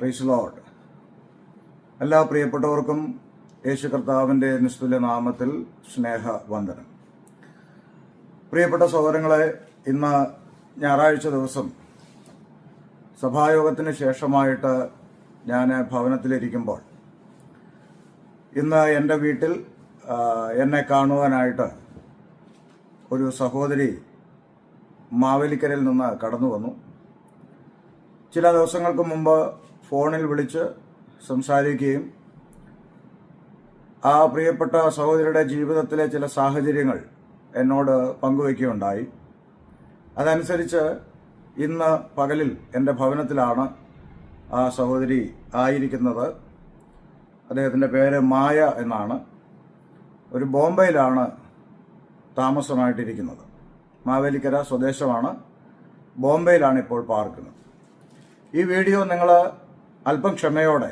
Praise Lord. എല്ലാ പ്രിയപ്പെട്ടവർക്കും യേശു കർത്താവിന്റെ നിസ്തുല്യ നാമത്തിൽ സ്നേഹവന്ദനം. പ്രിയപ്പെട്ട സഹോദരങ്ങളെ, ഇന്ന് ഞായറാഴ്ച ദിവസം സഭായോഗത്തിന് ശേഷമായിട്ട് ഞാൻ ഭവനത്തിലിരിക്കുമ്പോൾ ഇന്ന് എൻ്റെ വീട്ടിൽ എന്നെ കാണുവാനായിട്ട് ഒരു സഹോദരി മാവേലിക്കരയിൽ നിന്ന് കടന്നു വന്നു. ചില ദിവസങ്ങൾക്ക് മുമ്പ് ഫോണിൽ വിളിച്ച് സംസാരിക്കുകയും ആ പ്രിയപ്പെട്ട സഹോദരിയുടെ ജീവിതത്തിലെ ചില സാഹചര്യങ്ങൾ എന്നോട് പങ്കുവയ്ക്കുകയുണ്ടായി. അതനുസരിച്ച് ഇന്ന് പകലിൽ എൻ്റെ ഭവനത്തിലാണ് ആ സഹോദരി ആയിരിക്കുന്നത്. അദ്ദേഹത്തിൻ്റെ പേര് മായ എന്നാണ്. ഒരു ബോംബെയിലാണ് താമസമായിട്ടിരിക്കുന്നത്. മാവേലിക്കര സ്വദേശമാണ്, ബോംബെയിലാണ് ഇപ്പോൾ പാർക്കുന്നത്. ഈ വീഡിയോ നിങ്ങൾ അല്പം ക്ഷമയോടെ,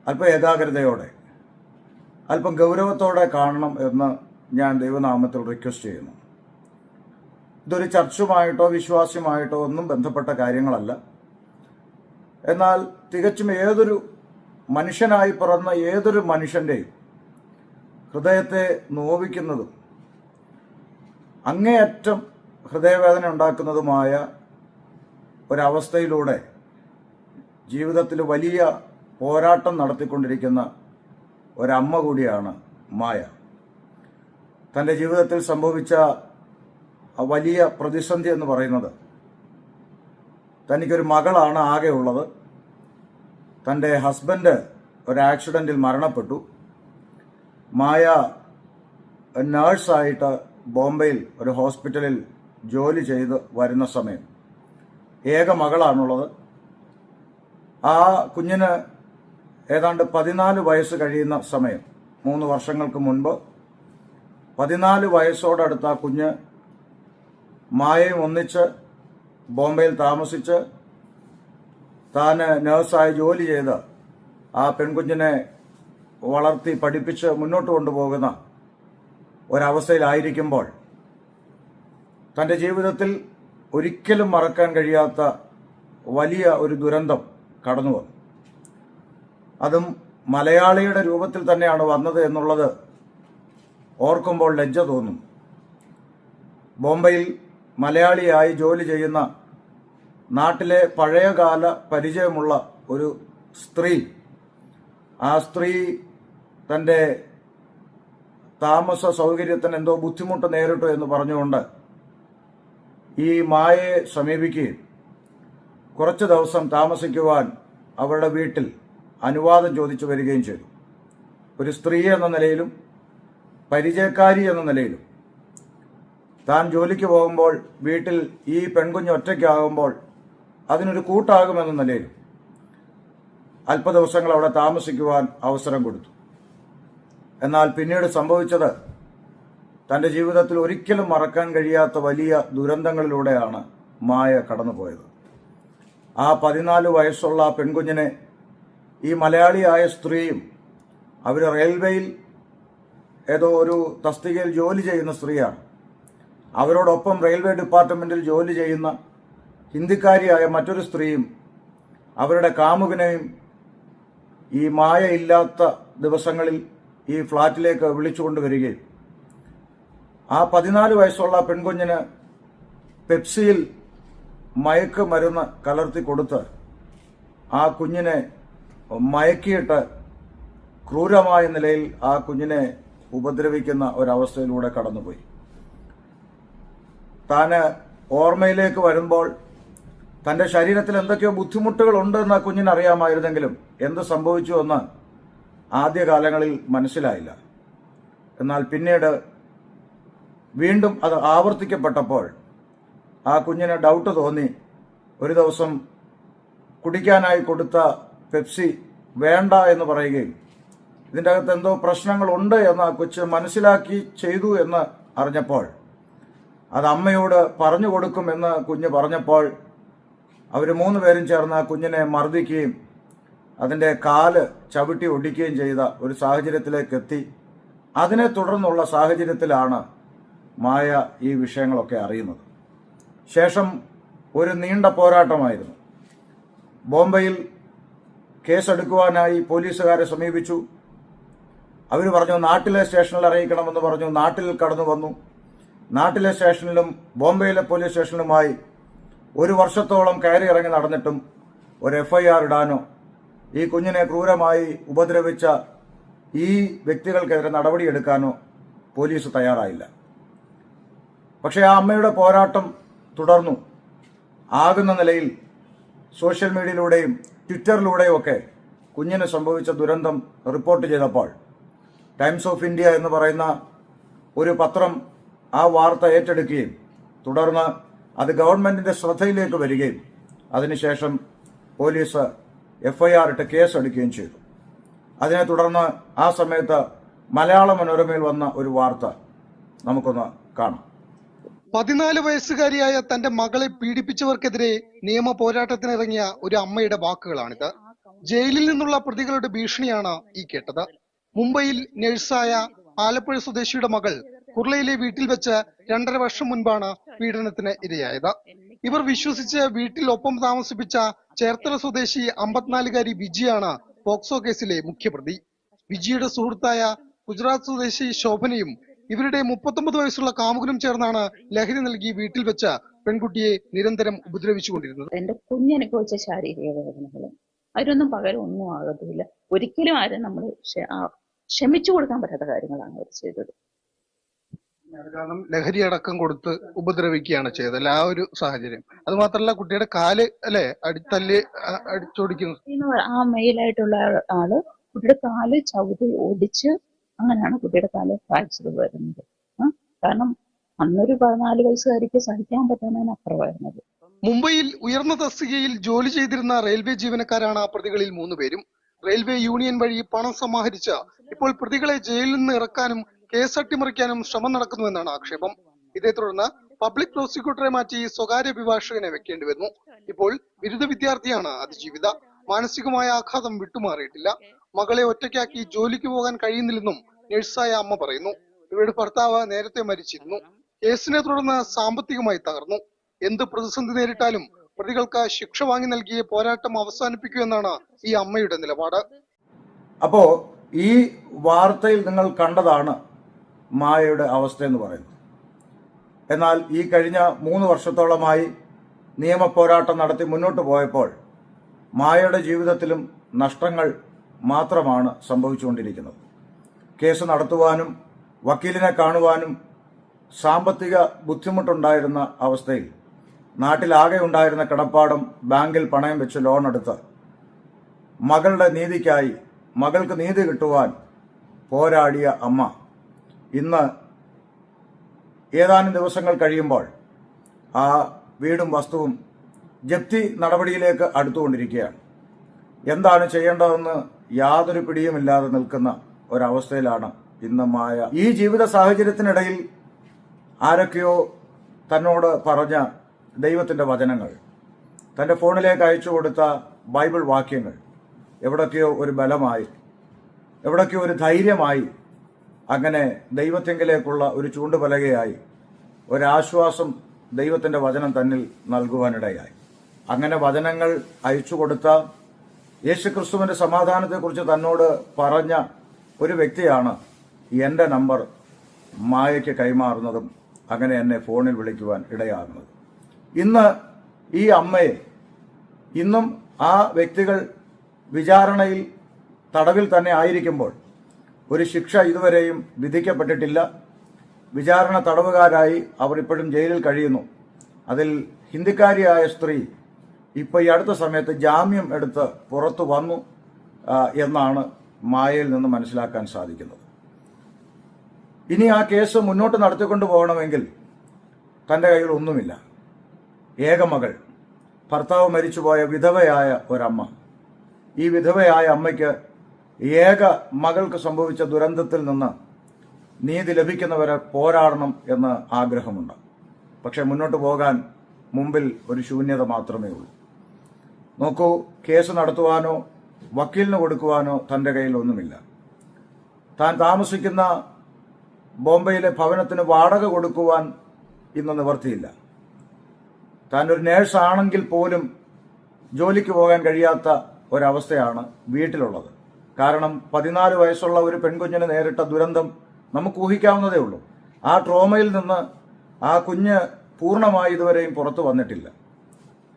അല്പം ഏകാഗ്രതയോടെ, അല്പം ഗൗരവത്തോടെ കാണണം എന്ന് ഞാൻ ദൈവനാമത്തിൽ റിക്വസ്റ്റ് ചെയ്യുന്നു. ഇതൊരു ചർച്ചുമായിട്ടോ വിശ്വാസ്യമായിട്ടോ ഒന്നും ബന്ധപ്പെട്ട കാര്യങ്ങളല്ല. എന്നാൽ തികച്ചും ഏതൊരു മനുഷ്യനായി പിറന്ന ഏതൊരു മനുഷ്യൻ്റെയും ഹൃദയത്തെ നോവിക്കുന്നതും അങ്ങേയറ്റം ഹൃദയവേദന ഉണ്ടാക്കുന്നതുമായ ഒരവസ്ഥയിലൂടെ ജീവിതത്തിൽ വലിയ പോരാട്ടം നടത്തിക്കൊണ്ടിരിക്കുന്ന ഒരമ്മ കൂടിയാണ് മായ. തൻ്റെ ജീവിതത്തിൽ സംഭവിച്ച വലിയ പ്രതിസന്ധി എന്ന് പറയുന്നത്, തനിക്കൊരു മകളാണ് ആകെ ഉള്ളത്. തൻ്റെ ഹസ്ബൻഡ് ഒരു ആക്സിഡൻറ്റിൽ മരണപ്പെട്ടു. മായ നേഴ്സായിട്ട് ബോംബെയിൽ ഒരു ഹോസ്പിറ്റലിൽ ജോലി ചെയ്ത് വരുന്ന സമയം ഏക മകളാണുള്ളത്. ആ കുഞ്ഞിന് ഏതാണ്ട് 14 വയസ്സ് കഴിയുന്ന സമയം, 3 വർഷങ്ങൾക്ക് മുൻപ് 14 വയസ്സോടടുത്ത ആ കുഞ്ഞ് മായയും ഒന്നിച്ച് ബോംബെയിൽ താമസിച്ച് താൻ നേഴ്സായി ജോലി ചെയ്ത് ആ പെൺകുഞ്ഞിനെ വളർത്തി പഠിപ്പിച്ച് മുന്നോട്ട് കൊണ്ടുപോകുന്ന ഒരവസ്ഥയിലായിരിക്കുമ്പോൾ തൻ്റെ ജീവിതത്തിൽ ഒരിക്കലും മറക്കാൻ കഴിയാത്ത വലിയ ഒരു ദുരന്തം കടന്നു വന്നു. അതും മലയാളിയുടെ രൂപത്തിൽ തന്നെയാണ് വന്നത് എന്നുള്ളത് ഓർക്കുമ്പോൾ ലജ്ജ തോന്നും. ബോംബെയിൽ മലയാളിയായി ജോലി ചെയ്യുന്ന നാട്ടിലെ പഴയകാല പരിചയമുള്ള ഒരു സ്ത്രീ, ആ സ്ത്രീ തൻ്റെ താമസ സൗകര്യത്തിന് എന്തോ ബുദ്ധിമുട്ട് നേരിട്ടു എന്ന് പറഞ്ഞുകൊണ്ട് ഈ മായയെ സമീപിക്കുകയും കുറച്ച് ദിവസം താമസിക്കുവാൻ അവരുടെ വീട്ടിൽ അനുവാദം ചോദിച്ചു വരികയും ചെയ്തു. ഒരു സ്ത്രീ എന്ന നിലയിലും പരിചയക്കാരി എന്ന നിലയിലും താൻ ജോലിക്ക് പോകുമ്പോൾ വീട്ടിൽ ഈ പെൺകുഞ്ഞ് ഒറ്റയ്ക്കാകുമ്പോൾ അതിനൊരു കൂട്ടാകുമെന്ന നിലയിലും അല്പ ദിവസങ്ങൾ അവിടെ താമസിക്കുവാൻ അവസരം കൊടുത്തു. എന്നാൽ പിന്നീട് സംഭവിച്ചത്, തൻ്റെ ജീവിതത്തിൽ ഒരിക്കലും മറക്കാൻ കഴിയാത്ത വലിയ ദുരന്തങ്ങളിലൂടെയാണ് മായ കടന്നുപോയത്. ആ 14 വയസ്സുള്ള ആ പെൺകുഞ്ഞിനെ ഈ മലയാളിയായ സ്ത്രീയും, അവർ റെയിൽവേയിൽ ഏതോ ഒരു തസ്തികയിൽ ജോലി ചെയ്യുന്ന സ്ത്രീയാണ്, അവരോടൊപ്പം റെയിൽവേ ഡിപ്പാർട്ട്മെന്റിൽ ജോലി ചെയ്യുന്ന ഹിന്ദിക്കാരിയായ മറ്റൊരു സ്ത്രീയും അവരുടെ കാമുകനെയും ഈ മായ ഇല്ലാത്ത ദിവസങ്ങളിൽ ഈ ഫ്ളാറ്റിലേക്ക് വിളിച്ചുകൊണ്ടുവരികയും ആ 14 വയസ്സുള്ള പെൺകുഞ്ഞിന് പെപ്സിയിൽ മയക്ക് മരുന്ന് കലർത്തി കൊടുത്ത് ആ കുഞ്ഞിനെ മയക്കിയിട്ട് ക്രൂരമായ നിലയിൽ ആ കുഞ്ഞിനെ ഉപദ്രവിക്കുന്ന ഒരവസ്ഥയിലൂടെ കടന്നുപോയി. താന് ഓർമ്മയിലേക്ക് വരുമ്പോൾ തൻ്റെ ശരീരത്തിൽ എന്തൊക്കെയോ ബുദ്ധിമുട്ടുകളുണ്ടെന്ന് ആ കുഞ്ഞിന് അറിയാമായിരുന്നെങ്കിലും എന്ത് സംഭവിച്ചു എന്ന് ആദ്യകാലങ്ങളിൽ മനസ്സിലായില്ല. എന്നാൽ പിന്നീട് വീണ്ടും അത് ആവർത്തിക്കപ്പെട്ടപ്പോൾ ആ കുഞ്ഞിന് ഡൗട്ട് തോന്നി. ഒരു ദിവസം കുടിക്കാനായി കൊടുത്ത പെപ്സി വേണ്ട എന്ന് പറയുകയും ഇതിൻ്റെ അകത്ത് എന്തോ പ്രശ്നങ്ങളുണ്ട് എന്ന് ആ കൊച്ച് മനസ്സിലാക്കി ചെയ്തു എന്ന് അറിഞ്ഞപ്പോൾ അത് അമ്മയോട് പറഞ്ഞു കൊടുക്കുമെന്ന് കുഞ്ഞ് പറഞ്ഞപ്പോൾ അവർ 3 പേരും ചേർന്ന് ആ കുഞ്ഞിനെ മർദ്ദിക്കുകയും അതിൻ്റെ കാല് ചവിട്ടി ഒടിക്കുകയും ചെയ്ത ഒരു സാഹചര്യത്തിലേക്ക് എത്തി. അതിനെ തുടർന്നുള്ള സാഹചര്യത്തിലാണ് മായ ഈ വിഷയങ്ങളൊക്കെ അറിയുന്നത്. ശേഷം ഒരു നീണ്ട പോരാട്ടമായിരുന്നു. ബോംബെയിൽ കേസെടുക്കുവാനായി പോലീസുകാരെ സമീപിച്ചു. അവർ പറഞ്ഞു നാട്ടിലെ സ്റ്റേഷനിൽ അറിയിക്കണമെന്ന് പറഞ്ഞു. നാട്ടിൽ കടന്നു വന്നു. നാട്ടിലെ സ്റ്റേഷനിലും ബോംബെയിലെ പോലീസ് സ്റ്റേഷനിലുമായി 1 വർഷത്തോളം കയറി ഇറങ്ങി നടന്നിട്ടും ഒരു FIR ഇടാനോ ഈ കുഞ്ഞിനെ ക്രൂരമായി ഉപദ്രവിച്ച ഈ വ്യക്തികൾക്കെതിരെ നടപടിയെടുക്കാനോ പോലീസ് തയ്യാറായില്ല. പക്ഷേ ആ അമ്മയുടെ പോരാട്ടം തുടർന്നു. ആകുന്ന നിലയിൽ സോഷ്യൽ മീഡിയയിലൂടെയും ട്വിറ്ററിലൂടെയും ഒക്കെ കുഞ്ഞിന് സംഭവിച്ച ദുരന്തം റിപ്പോർട്ട് ചെയ്തപ്പോൾ ടൈംസ് ഓഫ് ഇന്ത്യ എന്ന് പറയുന്ന ഒരു പത്രം ആ വാർത്ത ഏറ്റെടുക്കുകയും തുടർന്ന് അത് ഗവൺമെന്റിന്റെ ശ്രദ്ധയിലേക്ക് വരികയും അതിനുശേഷം പോലീസ് FIR ഇട്ട് കേസെടുക്കുകയും ചെയ്തു. അതിനെ തുടർന്ന് ആ സമയത്ത് മലയാള മനോരമയിൽ വന്ന ഒരു വാർത്ത നമുക്കൊന്ന് കാണാം. 14 വയസ്സുകാരിയായ തന്റെ മകളെ പീഡിപ്പിച്ചവർക്കെതിരെ നിയമ പോരാട്ടത്തിനിറങ്ങിയ ഒരു അമ്മയുടെ വാക്കുകളാണിത്. ജയിലിൽ നിന്നുള്ള പ്രതികളുടെ ഭീഷണിയാണ് ഈ കേട്ടത്. മുംബൈയിൽ നഴ്സായ ആലപ്പുഴ സ്വദേശിയുടെ മകൾ കുർളയിലെ വീട്ടിൽ വെച്ച് 2.5 വർഷം മുൻപാണ് പീഡനത്തിന് ഇരയായത്. ഇവർ വിശ്വസിച്ച് വീട്ടിൽ ഒപ്പം താമസിപ്പിച്ച ചേർത്തല സ്വദേശി 54-കാരി വിജിയാണ് പോക്സോ കേസിലെ മുഖ്യപ്രതി. വിജിയുടെ സുഹൃത്തായ ഗുജറാത്ത് സ്വദേശി ശോഭനയും ഇവരുടെ 39 വയസ്സുള്ള കാമുകനും ചേർന്നാണ് ലഹരി നൽകി വീട്ടിൽ വെച്ച് പെൺകുട്ടിയെ നിരന്തരം ഉപദ്രവിച്ചുകൊണ്ടിരുന്നത്. എന്റെ കുഞ്ഞനുഭവിച്ച ശാരീരിക വേദനകളും അതിനൊന്നും പകരം ഒന്നും ആകത്തില്ല. ഒരിക്കലും ആരും നമ്മൾ ക്ഷമിച്ചു കൊടുക്കാൻ പറ്റാത്ത കാര്യങ്ങളാണ് അവർ ചെയ്തത്. കാരണം ലഹരി അടക്കം കൊടുത്ത് ഉപദ്രവിക്കുകയാണ് ചെയ്തത് ആ ഒരു സാഹചര്യം. അത് മാത്രമല്ല കുട്ടിയുടെ കാല് അടിച്ചോടിക്കുന്നു. ആ മെയിലായിട്ടുള്ള ആള് കുട്ടിയുടെ കാല് ചവിട്ടി ഓടിച്ച് അങ്ങനെയാണ് കുട്ടിയുടെ കാല് ഫ്രാക്ചർ വരുന്നത്. കാരണം അന്നൊരു 14 വയസ്സുകാരിക്ക് സഹിക്കാൻ പറ്റുന്നതിനപ്പുറമായിരുന്നത്. മുംബൈയിൽ ഉയർന്ന തസ്തികയിൽ ജോലി ചെയ്തിരുന്ന റെയിൽവേ ജീവനക്കാരാണ് പ്രതികളിൽ 3 പേരും. റെയിൽവേ യൂണിയൻ വഴി പണം സമാഹരിച്ച ഇപ്പോൾ പ്രതികളെ ജയിലിൽ നിന്ന് ഇറക്കാനും കേസ് അട്ടിമറിക്കാനും ശ്രമം നടക്കുന്നുവെന്നാണ് ആക്ഷേപം. ഇതേ തുടർന്ന് പബ്ലിക് പ്രോസിക്യൂട്ടറെ മാറ്റി സ്വകാര്യ അഭിഭാഷകനെ വെക്കേണ്ടി വന്നു. ഇപ്പോൾ ബിരുദ വിദ്യാർത്ഥിയാണ് അതിജീവിത. മാനസികമായ ആഘാതം വിട്ടുമാറിയിട്ടില്ല. മകളെ ഒറ്റയ്ക്കാക്കി ജോലിക്ക് പോകാൻ കഴിയുന്നില്ലെന്നും നഴ്സായ അമ്മ പറയുന്നു. ഇവരുടെ ഭർത്താവ് നേരത്തെ മരിച്ചിരുന്നു. കേസിനെ തുടർന്ന് സാമ്പത്തികമായി തകർന്നു. എന്ത് പ്രതിസന്ധി നേരിട്ടാലും പ്രതികൾക്ക് ശിക്ഷ വാങ്ങി നൽകിയ പോരാട്ടം അവസാനിപ്പിക്കൂ എന്നാണ് ഈ അമ്മയുടെ നിലപാട്. അപ്പോ ഈ വാർത്തയിൽ നിങ്ങൾ കണ്ടതാണ് മായയുടെ അവസ്ഥ എന്ന് പറയുന്നത്. എന്നാൽ ഈ കഴിഞ്ഞ 3 വർഷത്തോളമായി നിയമ പോരാട്ടം നടത്തി മുന്നോട്ട് പോയപ്പോൾ മായയുടെ ജീവിതത്തിലും നഷ്ടങ്ങൾ മാത്രമാണ് സംഭവിച്ചുകൊണ്ടിരിക്കുന്നത്. കേസ് നടത്തുവാനും വക്കീലിനെ കാണുവാനും സാമ്പത്തിക ബുദ്ധിമുട്ടുണ്ടായിരുന്ന അവസ്ഥയിൽ നാട്ടിലാകെ ഉണ്ടായിരുന്ന കിടപ്പാടം ബാങ്കിൽ പണയം വെച്ച് ലോൺ എടുത്ത് മകളുടെ നീതിക്കായി മകൾക്ക് നീതി കിട്ടുവാൻ പോരാടിയ അമ്മ ഇന്ന് ഏതാനും ദിവസങ്ങൾ കഴിയുമ്പോൾ ആ വീടും വസ്തുവും ജപ്തി നടപടിയിലേക്ക് അടുത്തുകൊണ്ടിരിക്കുകയാണ്. എന്താണ് ചെയ്യേണ്ടതെന്ന് യാതൊരു പിടിയുമില്ലാതെ നിൽക്കുന്ന ഒരവസ്ഥയിലാണ് ഇന്ന് മായ. ഈ ജീവിത സാഹചര്യത്തിനിടയിൽ ആരൊക്കെയോ തന്നോട് പറഞ്ഞ ദൈവത്തിൻ്റെ വചനങ്ങൾ, തൻ്റെ ഫോണിലേക്ക് അയച്ചു കൊടുത്ത ബൈബിൾ വാക്യങ്ങൾ എവിടൊക്കെയോ ഒരു ബലമായി, എവിടൊക്കെയോ ഒരു ധൈര്യമായി, അങ്ങനെ ദൈവത്തെങ്കിലേക്കുള്ള ഒരു ചൂണ്ടുപലകയായി, ഒരാശ്വാസം ദൈവത്തിൻ്റെ വചനം തന്നിൽ നൽകുവാനിടയായി. അങ്ങനെ വചനങ്ങൾ അയച്ചു കൊടുത്ത യേശുക്രിസ്തുവിന്റെ സമാധാനത്തെക്കുറിച്ച് തന്നോട് പറഞ്ഞ ഒരു വ്യക്തിയാണ് എൻ്റെ നമ്പർ മായയ്ക്ക് കൈമാറുന്നതും അങ്ങനെ എന്നെ ഫോണിൽ വിളിക്കുവാൻ ഇടയാകുന്നത്. ഇന്ന് ഈ അമ്മയെ ഇന്നും ആ വ്യക്തികൾ വിചാരണയിൽ തടവിൽ തന്നെ ആയിരിക്കുമ്പോൾ ഒരു ശിക്ഷ ഇതുവരെയും വിധിക്കപ്പെട്ടിട്ടില്ല. വിചാരണ തടവുകാരായി അവർ ഇപ്പോഴും ജയിലിൽ കഴിയുന്നു. അതിൽ ഹിന്ദിക്കാരിയായ സ്ത്രീ ഇപ്പോൾ ഈ അടുത്ത സമയത്ത് ജാമ്യം എടുത്ത് പുറത്തു വന്നു എന്നാണ് മായയിൽ നിന്ന് മനസ്സിലാക്കാൻ സാധിക്കുന്നത്. ഇനി ആ കേസ് മുന്നോട്ട് നടത്തിക്കൊണ്ടു പോകണമെങ്കിൽ തൻ്റെ കയ്യിൽ ഒന്നുമില്ല. ഏകമകൾ, ഭർത്താവ് മരിച്ചുപോയ വിധവയായ ഒരമ്മ. ഈ വിധവയായ അമ്മയ്ക്ക് ഏക മകൾക്ക് സംഭവിച്ച ദുരന്തത്തിൽ നിന്ന് നീതി ലഭിക്കുന്നവരെ പോരാടണം എന്ന് ആഗ്രഹമുണ്ട്. പക്ഷെ മുന്നോട്ട് പോകാൻ മുമ്പിൽ ഒരു ശൂന്യത മാത്രമേ ഉള്ളൂ. നോക്കൂ, കേസ് നടത്തുവാനോ വക്കീലിന് കൊടുക്കുവാനോ തൻ്റെ കയ്യിൽ ഒന്നുമില്ല. താൻ താമസിക്കുന്ന ബോംബെയിലെ ഭവനത്തിന് വാടക കൊടുക്കുവാൻ ഇന്ന് നിവർത്തിയില്ല. താൻ ഒരു നേഴ്സാണെങ്കിൽ പോലും ജോലിക്ക് പോകാൻ കഴിയാത്ത ഒരവസ്ഥയാണ് വീട്ടിലുള്ളത്. കാരണം 14 വയസ്സുള്ള ഒരു പെൺകുഞ്ഞിന് നേരിട്ട ദുരന്തം നമുക്ക് ഊഹിക്കാവുന്നതേ ഉള്ളൂ. ആ ട്രോമയിൽ നിന്ന് ആ കുഞ്ഞ് പൂർണ്ണമായി ഇതുവരെയും പുറത്തു വന്നിട്ടില്ല.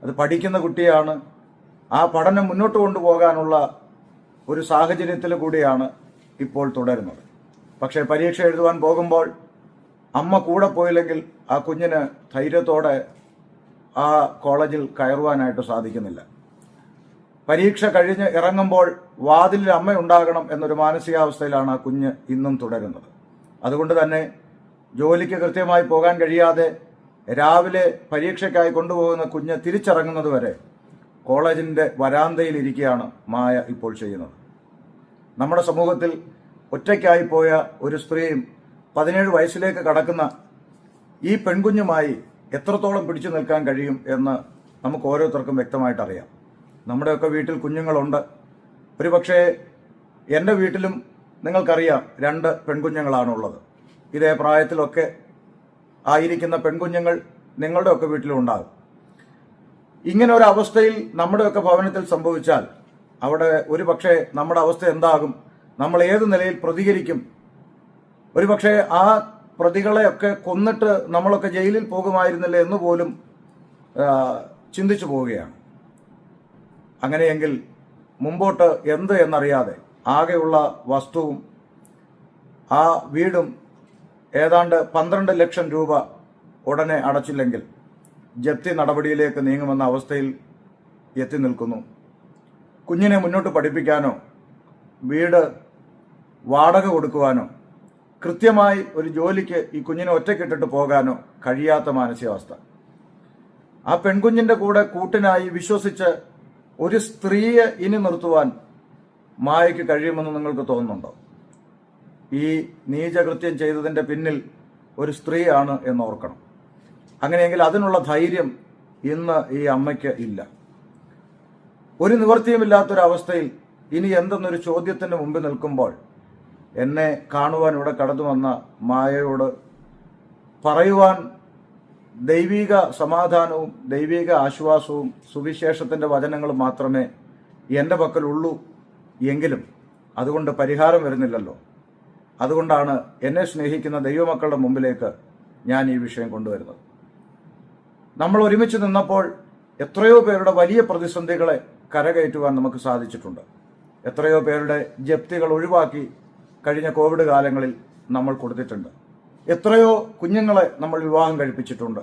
അത് പഠിക്കുന്ന കുട്ടിയാണ്. ആ പഠനം മുന്നോട്ട് കൊണ്ടുപോകാനുള്ള ഒരു സാഹചര്യത്തിൽ കൂടിയാണ് ഇപ്പോൾ തുടരുന്നത്. പക്ഷേ പരീക്ഷ എഴുതുവാൻ പോകുമ്പോൾ അമ്മ കൂടെ പോയില്ലെങ്കിൽ ആ കുഞ്ഞിന് ധൈര്യത്തോടെ ആ കോളേജിൽ കയറുവാനായിട്ട് സാധിക്കുന്നില്ല. പരീക്ഷ കഴിഞ്ഞ് ഇറങ്ങുമ്പോൾ വാതിലിൽ അമ്മയുണ്ടാകണം എന്നൊരു മാനസികാവസ്ഥയിലാണ് ആ കുഞ്ഞ് ഇന്നും തുടരുന്നത്. അതുകൊണ്ട് തന്നെ ജോലിക്ക് കൃത്യമായി പോകാൻ കഴിയാതെ രാവിലെ പരീക്ഷയ്ക്കായി കൊണ്ടുപോകുന്ന കുഞ്ഞ് തിരിച്ചിറങ്ങുന്നത് വരെ കോളേജിൻ്റെ വരാന്തയിൽ ഇരിക്കുകയാണ് മായ ഇപ്പോൾ ചെയ്യുന്നത്. നമ്മുടെ സമൂഹത്തിൽ ഒറ്റയ്ക്കായി പോയ ഒരു സ്ത്രീയും 17 വയസ്സിലേക്ക് കടക്കുന്ന ഈ പെൺകുഞ്ഞുമായി എത്രത്തോളം പിടിച്ചു നിൽക്കാൻ കഴിയും എന്ന് നമുക്ക് ഓരോരുത്തർക്കും വ്യക്തമായിട്ട് അറിയാം. നമ്മുടെയൊക്കെ വീട്ടിൽ കുഞ്ഞുങ്ങളുണ്ട്. ഒരുപക്ഷെ എൻ്റെ വീട്ടിലും നിങ്ങൾക്കറിയാം 2 പെൺകുഞ്ഞുങ്ങളാണുള്ളത്. ഇതേ പ്രായത്തിലൊക്കെ ആയിരിക്കുന്ന പെൺകുഞ്ഞുങ്ങൾ നിങ്ങളുടെയൊക്കെ വീട്ടിലും ഉണ്ടാകും. ഇങ്ങനെ ഒരു അവസ്ഥയിൽ നമ്മുടെയൊക്കെ ഭവനത്തിൽ സംഭവിച്ചാൽ അവിടെ ഒരുപക്ഷെ നമ്മുടെ അവസ്ഥ എന്താകും, നമ്മൾ ഏത് നിലയിൽ പ്രതികരിക്കും? ഒരുപക്ഷെ ആ പ്രതികളെയൊക്കെ കൊന്നിട്ട് നമ്മളൊക്കെ ജയിലിൽ പോകുമായിരുന്നില്ല എന്ന് പോലും ചിന്തിച്ചു പോവുകയാണ്. അങ്ങനെയെങ്കിൽ മുമ്പോട്ട് എന്ത് എന്നറിയാതെ ആകെയുള്ള വസ്തുവും ആ വീടും ഏതാണ്ട് 12 ലക്ഷം രൂപ ഉടനെ അടച്ചില്ലെങ്കിൽ ജപ്തി നടപടിയിലേക്ക് നീങ്ങുമെന്ന അവസ്ഥയിൽ എത്തി നിൽക്കുന്നു. കുഞ്ഞിനെ മുന്നോട്ട് പഠിപ്പിക്കാനോ വീട് വാടക കൊടുക്കുവാനോ കൃത്യമായി ഒരു ജോലിക്ക് ഈ കുഞ്ഞിനെ ഒറ്റയ്ക്കിട്ടിട്ട് പോകാനോ കഴിയാത്ത മാനസികാവസ്ഥ. ആ പെൺകുഞ്ഞിന്റെ കൂടെ കൂട്ടിനായി വിശ്വസിച്ച് ഒരു സ്ത്രീയെ ഇനി നിർത്തുവാൻ മായയ്ക്ക് കഴിയുമെന്ന് നിങ്ങൾക്ക് തോന്നുന്നുണ്ടോ? ഈ നീചകൃത്യം ചെയ്തതിന്റെ പിന്നിൽ ഒരു സ്ത്രീയാണ് എന്നോർക്കണം. അങ്ങനെയെങ്കിൽ അതിനുള്ള ധൈര്യം ഇന്ന് ഈ അമ്മയ്ക്ക് ഇല്ല. ഒരു നിവൃത്തിയുമില്ലാത്തൊരവസ്ഥയിൽ ഇനി എന്തെന്നൊരു ചോദ്യത്തിന് മുമ്പിൽ നിൽക്കുമ്പോൾ എന്നെ കാണുവാൻ ഇവിടെ കടന്നു വന്ന മായയോട് പറയുവാൻ ദൈവിക സമാധാനവും ദൈവിക ആശ്വാസവും സുവിശേഷത്തിന്റെ വചനങ്ങളും മാത്രമേ എൻ്റെ പക്കലുള്ളൂ. എങ്കിലും അതുകൊണ്ട് പരിഹാരം വരുന്നില്ലല്ലോ. അതുകൊണ്ടാണ് എന്നെ സ്നേഹിക്കുന്ന ദൈവമക്കളുടെ മുമ്പിലേക്ക് ഞാൻ ഈ വിഷയം കൊണ്ടുവരുന്നത്. നമ്മൾ ഒരുമിച്ച് നിന്നപ്പോൾ എത്രയോ പേരുടെ വലിയ പ്രതിസന്ധികളെ കരകയറ്റുവാൻ നമുക്ക് സാധിച്ചിട്ടുണ്ട്. എത്രയോ പേരുടെ ജപ്തികൾ ഒഴിവാക്കി കഴിഞ്ഞ കോവിഡ് കാലങ്ങളിൽ നമ്മൾ കൊടുത്തിട്ടുണ്ട്. എത്രയോ കുഞ്ഞുങ്ങളെ നമ്മൾ വിവാഹം കഴിപ്പിച്ചിട്ടുണ്ട്.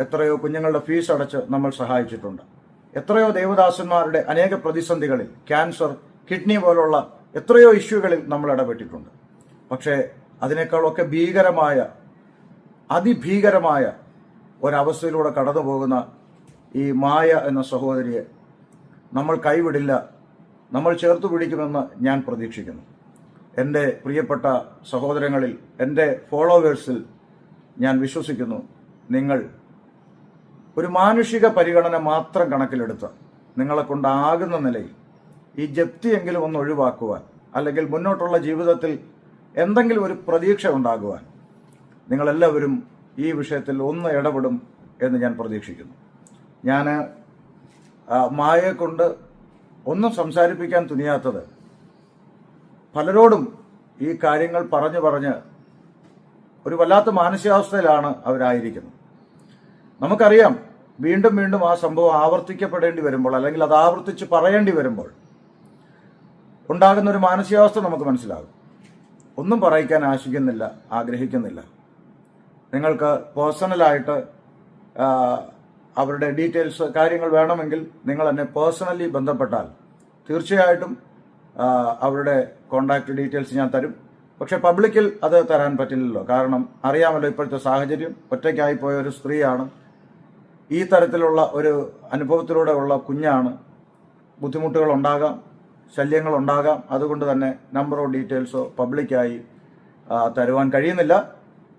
എത്രയോ കുഞ്ഞുങ്ങളുടെ ഫീസ് അടച്ച് നമ്മൾ സഹായിച്ചിട്ടുണ്ട്. എത്രയോ ദേവദാസന്മാരുടെ അനേക പ്രതിസന്ധികളിൽ, ക്യാൻസർ, കിഡ്നി പോലുള്ള എത്രയോ ഇഷ്യൂകളിൽ നമ്മൾ ഇടപെട്ടിട്ടുണ്ട്. പക്ഷേ അതിനേക്കാളൊക്കെ ഭീകരമായ, അതിഭീകരമായ ഒരവസ്ഥയിലൂടെ കടന്നു പോകുന്ന ഈ മായ എന്ന സഹോദരിയെ നമ്മൾ കൈവിടില്ല, നമ്മൾ ചേർത്ത് പിടിക്കുമെന്ന് ഞാൻ പ്രതീക്ഷിക്കുന്നു. എൻ്റെ പ്രിയപ്പെട്ട സഹോദരങ്ങളിൽ, എൻ്റെ ഫോളോവേഴ്സിൽ ഞാൻ വിശ്വസിക്കുന്നു. നിങ്ങൾ ഒരു മാനുഷിക പരിഗണന മാത്രം കണക്കിലെടുത്ത് നിങ്ങളെ കൊണ്ടാകുന്ന നിലയിൽ ഈ ജപ്തിയെങ്കിലും ഒന്ന് ഒഴിവാക്കുവാൻ, അല്ലെങ്കിൽ മുന്നോട്ടുള്ള ജീവിതത്തിൽ എന്തെങ്കിലും ഒരു പ്രതീക്ഷ ഉണ്ടാകുവാൻ നിങ്ങളെല്ലാവരും ഈ വിഷയത്തിൽ ഒന്ന് ഇടപെടും എന്ന് ഞാൻ പ്രതീക്ഷിക്കുന്നു. ഞാൻ മായയെ കൊണ്ട് ഒന്നും സംസാരിപ്പിക്കാൻ തുനിയാത്തത് പലരോടും ഈ കാര്യങ്ങൾ പറഞ്ഞ് ഒരു വല്ലാത്ത മാനസികാവസ്ഥയിലാണ് അവരായിരിക്കുന്നത്. നമുക്കറിയാം, വീണ്ടും വീണ്ടും ആ സംഭവം ആവർത്തിക്കപ്പെടേണ്ടി വരുമ്പോൾ, അല്ലെങ്കിൽ അത് ആവർത്തിച്ച് പറയേണ്ടി വരുമ്പോൾ ഉണ്ടാകുന്ന ഒരു മാനസികാവസ്ഥ നമുക്ക് മനസ്സിലാകും. ഒന്നും പറയിക്കാൻ ആഗ്രഹിക്കുന്നില്ല. നിങ്ങൾക്ക് പേഴ്സണലായിട്ട് അവരുടെ ഡീറ്റെയിൽസ്, കാര്യങ്ങൾ വേണമെങ്കിൽ നിങ്ങൾ എന്നെ പേഴ്സണലി ബന്ധപ്പെട്ടാൽ തീർച്ചയായിട്ടും അവരുടെ കോണ്ടാക്ട് ഡീറ്റെയിൽസ് ഞാൻ തരും. പക്ഷെ പബ്ലിക്കിൽ അത് തരാൻ പറ്റില്ലല്ലോ. കാരണം അറിയാമല്ലോ ഇപ്പോഴത്തെ സാഹചര്യം. ഒറ്റയ്ക്കായി പോയ ഒരു സ്ത്രീയാണ്, ഈ തരത്തിലുള്ള ഒരു അനുഭവത്തിലൂടെ ഉള്ള കുഞ്ഞാണ്. ബുദ്ധിമുട്ടുകൾ ഉണ്ടാകാം, ശല്യങ്ങൾ ഉണ്ടാകാം. അതുകൊണ്ട് തന്നെ നമ്പറോ ഡീറ്റെയിൽസോ പബ്ലിക്കായി തരുവാൻ കഴിയുന്നില്ല.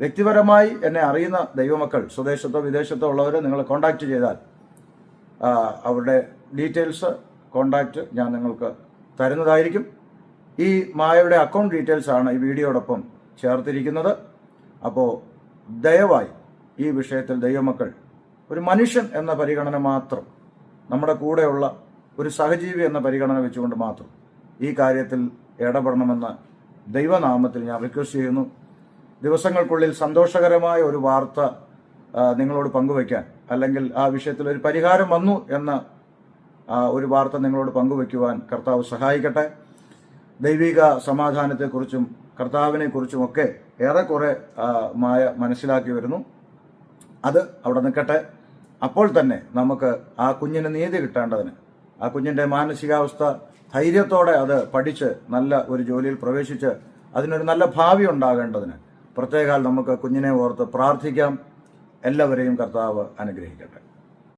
വ്യക്തിപരമായി എന്നെ അറിയുന്ന ദൈവമക്കൾ, സ്വദേശത്തോ വിദേശത്തോ ഉള്ളവർ നിങ്ങളെ കോണ്ടാക്ട് ചെയ്താൽ അവരുടെ ഡീറ്റെയിൽസ്, കോണ്ടാക്ട് ഞാൻ നിങ്ങൾക്ക് തരുന്നതായിരിക്കും. ഈ മായയുടെ അക്കൗണ്ട് ഡീറ്റെയിൽസ് ആണ് ഈ വീഡിയോടൊപ്പം ചേർത്തിരിക്കുന്നത്. അപ്പോൾ ദയവായി ഈ വിഷയത്തിൽ ദൈവമക്കൾ ഒരു മനുഷ്യൻ എന്ന പരിഗണന മാത്രം, നമ്മുടെ കൂടെയുള്ള ഒരു സഹജീവി എന്ന പരിഗണന വെച്ചുകൊണ്ട് മാത്രം ഈ കാര്യത്തിൽ ഇടപെടണമെന്ന് ദൈവനാമത്തിൽ ഞാൻ റിക്വസ്റ്റ് ചെയ്യുന്നു. ദിവസങ്ങൾക്കുള്ളിൽ സന്തോഷകരമായ ഒരു വാർത്ത നിങ്ങളോട് പങ്കുവയ്ക്കാൻ, അല്ലെങ്കിൽ ആ വിഷയത്തിൽ ഒരു പരിഹാരം വന്നു എന്ന ഒരു വാർത്ത നിങ്ങളോട് പങ്കുവയ്ക്കുവാൻ കർത്താവ് സഹായിക്കട്ടെ. ദൈവിക സമാധാനത്തെക്കുറിച്ചും കർത്താവിനെക്കുറിച്ചുമൊക്കെ ഏറെക്കുറെ മായ മനസ്സിലാക്കി വരുന്നു. അത് അവിടെ നിൽക്കട്ടെ. അപ്പോൾ തന്നെ നമുക്ക് ആ കുഞ്ഞിന് നീതി കിട്ടേണ്ടതിന്, ആ കുഞ്ഞിൻ്റെ മാനസികാവസ്ഥ ധൈര്യത്തോടെ അത് പഠിച്ച് നല്ല ഒരു ജോലിയിൽ പ്രവേശിച്ച് അതിനൊരു നല്ല ഭാവി ഉണ്ടാകേണ്ടതിന് പ്രത്യേകം നമുക്ക് കുഞ്ഞിനെ ഓർത്ത് പ്രാർത്ഥിക്കാം. എല്ലാവരെയും കർത്താവ് അനുഗ്രഹിക്കട്ടെ.